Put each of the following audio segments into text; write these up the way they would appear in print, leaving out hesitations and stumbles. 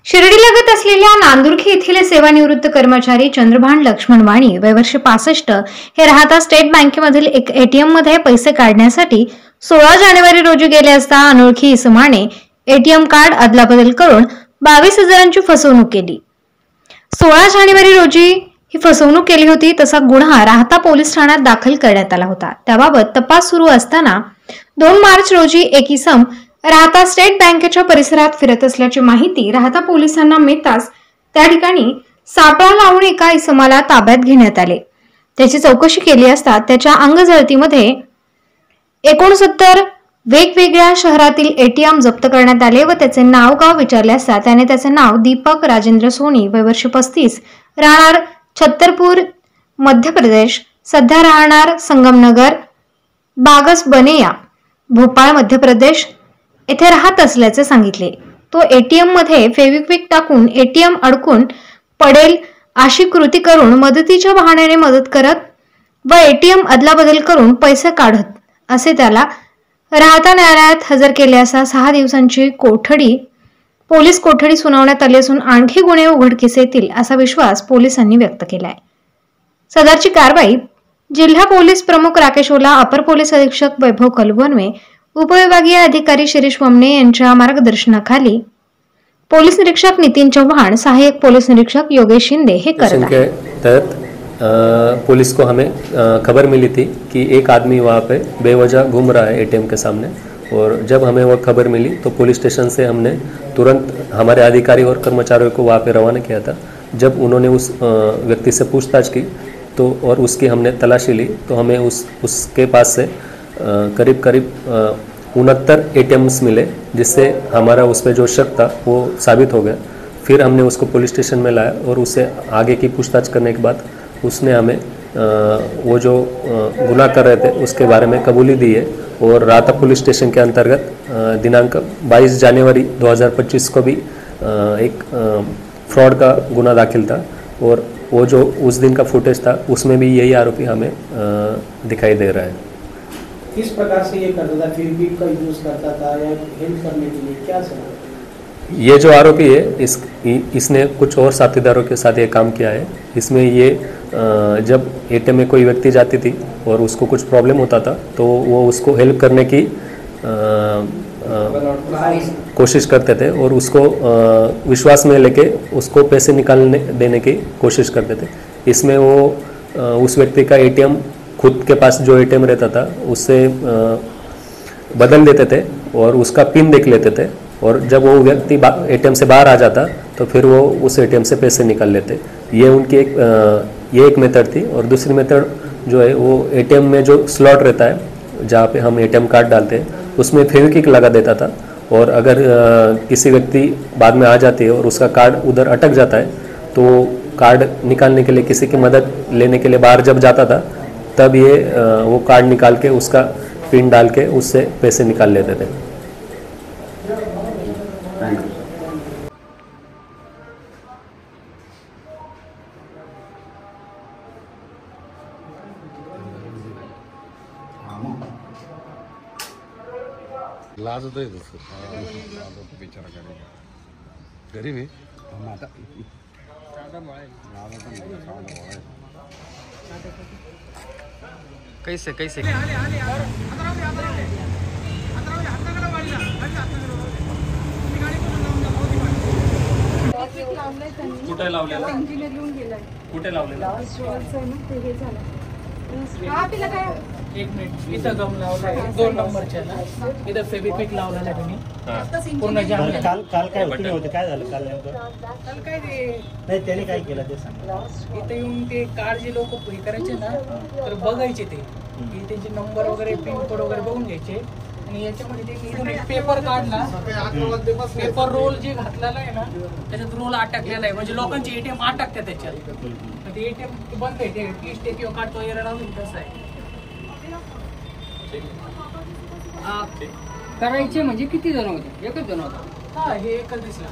शिर्डीलगत असलेल्या नांदुर्खी येथील सेवानिवृत्त कर्मचारी चंद्रभान लक्ष्मण वाणी वय वर्ष 65 हे राहता स्टेट बँकेमधील एक एटीएम मध्ये पैसे काढण्यासाठी 16 जानेवारी रोजी गेले असता अनोळखी इसमाने एटीएम कार्ड अदलाबदल करून 22,000ची फसवणूक केली। 16 जानेवारी रोजी ही फसवणूक केली होती। तसा गुन्हा राहता पोलीस ठाण्यात दाखल करण्यात आला होता। त्याबाबत तपास सुरू असताना 2 मार्च रोजी एक इसम राहता स्टेट बँकेच्या परिसरात फिरत असल्याची माहिती राहता पोलिसांना मिळताच त्या ठिकाणी सापळा लावून एका इसमाला ताब्यात घेण्यात आले। त्याची चौकशी केली असता त्याच्या अंगजळतीमध्ये 69 वेगवेगळ्या शहरातील एटीएम जप्त करण्यात आले व त्याचे नाव गाव विचारले असता त्याने त्याचे नाव दीपक राजेंद्र सोनी वय वर्ष 35 राहणार छत्तरपूर मध्य प्रदेश, सध्या राहणार संगमनगर बागस बनेया भोपाळ मध्य प्रदेश येथे राहत असल्याचे सांगितले। तो एटीएम मध्ये फेविक्विक टाकून एटीएम अडकून पडेल अशी कृती करून मदतीच्या बहाण्याने मदत करत व एटीएम अदलाबदल करून पैसे काढत असे त्याला राहता न्यायालयात हजर केले असता 6 दिवसांची पोलीस कोठडी सुनावण्यात आली असून आणखी गुन्हे उघडकीस येतील असा विश्वास पोलिसांनी व्यक्त केला आहे। सदरची कारवाई जिल्हा पोलीस प्रमुख राकेश ओला, अपर पोलीस अधीक्षक वैभव कलबोनवे, उपविभागीय अधिकारी शिरीष वमने यांच्या मार्गदर्शनाखाली पोलीस निरीक्षक नितीन चौहान, सहायक पोलीस निरीक्षक योगेश शिंदे हे करत आहेत। पुलिस को हमें खबर मिली थी कि एक आदमी वहाँ पे बेवजह घूम रहा है एटीएम के सामने, और जब हमें वो खबर मिली तो पुलिस स्टेशन से हमने तुरंत हमारे अधिकारी और कर्मचारियों को वहाँ पे रवाना किया था। जब उन्होंने उस व्यक्ति से पूछताछ की तो और उसकी हमने तलाशी ली तो हमें उसके पास से करीब 69 एटीएम्स मिले, जिससे हमारा उस पर जो शक था वो साबित हो गया। फिर हमने उसको पुलिस स्टेशन में लाया और उससे आगे की पूछताछ करने के बाद उसने हमें वो जो गुनाह कर रहे थे उसके बारे में कबूली दी है। और राहता पुलिस स्टेशन के अंतर्गत दिनांक 22 जनवरी 2025 को भी एक फ्रॉड का गुनाह दाखिल था, और वो जो उस दिन का फुटेज था उसमें भी यही आरोपी हमें दिखाई दे रहा है। किस प्रकार से ये करता था? फिर भी का यूज करता था या हेल्प करने के लिए क्या सर? ये जो आरोपी है इसने कुछ और साथीदारों के साथ ये काम किया है। इसमें ये जब एटीएम में कोई व्यक्ति जाती थी और उसको कुछ प्रॉब्लम होता था तो वो उसको हेल्प करने की कोशिश करते थे, और उसको विश्वास में लेके उसको पैसे निकालने देने की कोशिश करते थे। इसमें वो उस व्यक्ति का एटीएम खुद के पास जो एटीएम रहता था उससे बदल देते थे और उसका पिन देख लेते थे, और जब वो व्यक्ति एटीएम से बाहर आ जाता तो फिर वो उस एटीएम से पैसे निकाल लेते। ये उनकी एक मेथड थी। और दूसरी मेथड जो है वो एटीएम में जो स्लॉट रहता है जहाँ पे हम एटीएम कार्ड डालते हैं उसमें फेविक्विक लगा देता था, और अगर किसी व्यक्ति बाद में आ जाती है और उसका कार्ड उधर अटक जाता है तो कार्ड निकालने के लिए किसी की मदद लेने के लिए बाहर जब जाता था तब ये वो कार्ड निकाल के उसका पिन डाल के उससे पैसे निकाल लेते थे। लाज होत आहे बिचारा गरीब आहे। कैसे कुठे लावलेला? कुठे लावलेला? एक मिनिट, इथं गम लावलाय 2 नंबरच्या ना, इथं फेविक्विक लावलेला तुम्ही पूर्ण जाम। काल काय होते? काय झालं काल नेमकं? काल काय ते नाही त्याने काय केलं ते सांग। इथे येऊन ते कार्ड जे लोक हे करायचे ना तर बघायचे ते की त्यांचे नंबर वगैरे पिन कोड वगैरे बघून घ्यायचे, आणि याच्यामध्ये ते इथून एक पेपर काढला, पेपर रोल जे घातलेला आहे ना त्याच्यात रोल अटकलेला आहे, म्हणजे लोकांचे एटीएम अटकते त्याच्यात। ते एटीएम बंद आहे, ते 30 किंवा कार्ड वगैरे लावून तसं आहे करायचे। म्हणजे किती जण होते? एकच जण होता? हाँ, ये एकल दिसला।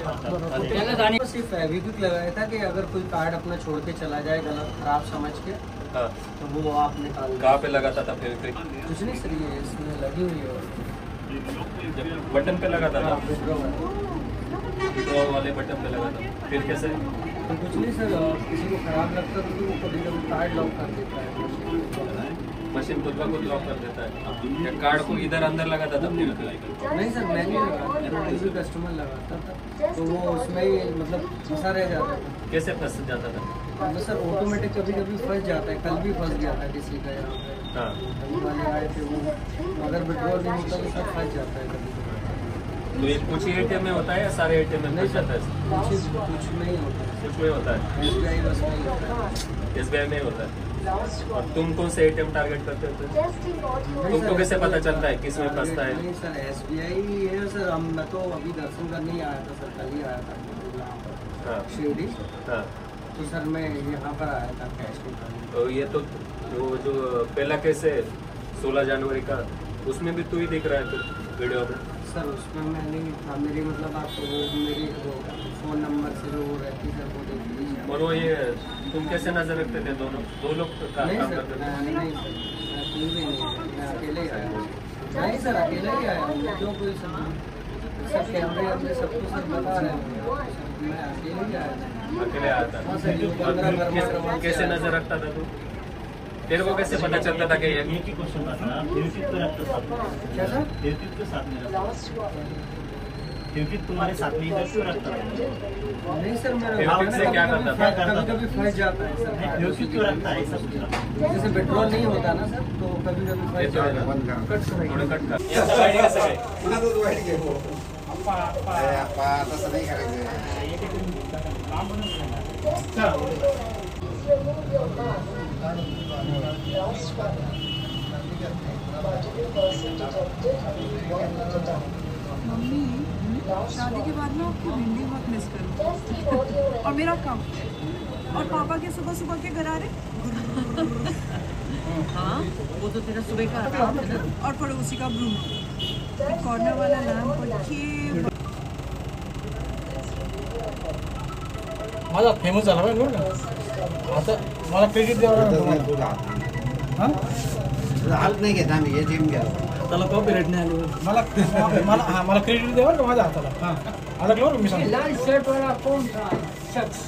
सिर्फ फेविक्विक लगाया था कि अगर कोई कार्ड अपना छोड़ के चला जाए गलत खराब समझ के, तो वो आप निकाल। कहाँ पे लगाता था फेविक्विक? कुछ नहीं सर, ये इसमें लगी हुई है, बटन पे लगाता था। विड्रॉ वाले बटन पे लगाता हूँ, फिर कैसे? तो कुछ नहीं सर, किसी को खराब लगता है तो वो कभी कभी कार्ड लॉक कर देता है, मशीन खुद ब खुद लॉक कर देता है। या कार्ड को इधर अंदर लगाता था अपने नहीं सर, मैं नहीं लगाता, कोई भी कस्टमर लगाता था तो वो उसमें ही मतलब फंसा रह जाता था। कैसे फंस जाता था? तो सर ऑटोमेटिक कभी कभी फंस जाता है, कल भी फंस गया था किसी का यहाँ पे, हाँ, कभी वाले आए थे वो, अगर विड्रॉल नहीं होता तो सर फंस जाता है कभी कभी। तो ये कुछ ही एटीएम में होता है या सारे एटीएम में नहीं फंस सर, जाता है? कुछ नहीं होता है, कुछ में होता है, SBI बस में ही होता है। SBI में होता है। और तुम कौन से एटीएम टारगेट करते हो? तुमको कैसे पता चलता है किस में फंसता है? नहीं सर, SBI ही है सर। मैं तो अभी दर्शन करने ही आया था सर, कल ही आया था यहाँ पर हाँ, शिरडी, हाँ। तो सर मैं यहाँ पर आया था कैश निकालने। तो ये तो वो जो पहला केस है 16 जनवरी का, उसमें भी तू ही दिख रहा है फिर वीडियो में। सर उसमें मैं नहीं था, मेरी मतलब आप वो मेरी वो फ़ोन नंबर से जो वो रहती सर वो देख लीजिए। और वो ये तुम कैसे नजर रखते थे? दो लोग काम नहीं सर, करते थे? नहीं सर, मैं कोई भी नहीं है, मैं अकेले ही आया हूँ। नहीं सर, अकेले ही आया हूँ, क्यों कोई सब कैमरे अपने सबको सर बता रहे हैं, मैं अकेले ही आया था। अकेले आया था? हाँ सर, ये और 15 तुम वर्मा कैसे नजर रखता था तू? तेरे को कैसे पता चलता था कि ये एक ही क्वेश्चन था ना, फेविक्विक तो रखता साथ में। क्या सर? फेविक्विक तो साथ में रखता, फेविक्विक तुम्हारे साथ में इधर क्यों रखता है? नहीं सर, मेरा फेविक्विक से क्या करता था? कभी कभी फंस जाता है सर। फेविक्विक क्यों रखता है सब कुछ? जैसे पेट्रोल नहीं होता ना सर, तो कभी कभी फंस जाता है। कट से थोडं कट कर. याचं गाडी कसं काय? पुन्हा दूध वाईट घे हो. अप्पा तसं नाही करायचं. मम्मी शादी के बाद ना आपकी भिंडी बहुत मिस करूँ और मेरा काम और पापा के सुबह सुबह के घर आ रहे। हाँ वो तो तेरा सुबह का काम है ना। और पड़ोसी का ब्रूनो कॉर्नर वाला लैम्प और ये माझा फेमस झाला बरं का. आता मला क्रेडिट द्यावं लागेल. हां हात नाही घेत आम्ही हे जिम घ्या. त्याला कॉपीराइट नाही आली. मला क्रेडिट द्यावं का माझ्या हाताला. हां आता बरं मी सांगतो. लाल शर्ट वाला कौन था शख्स?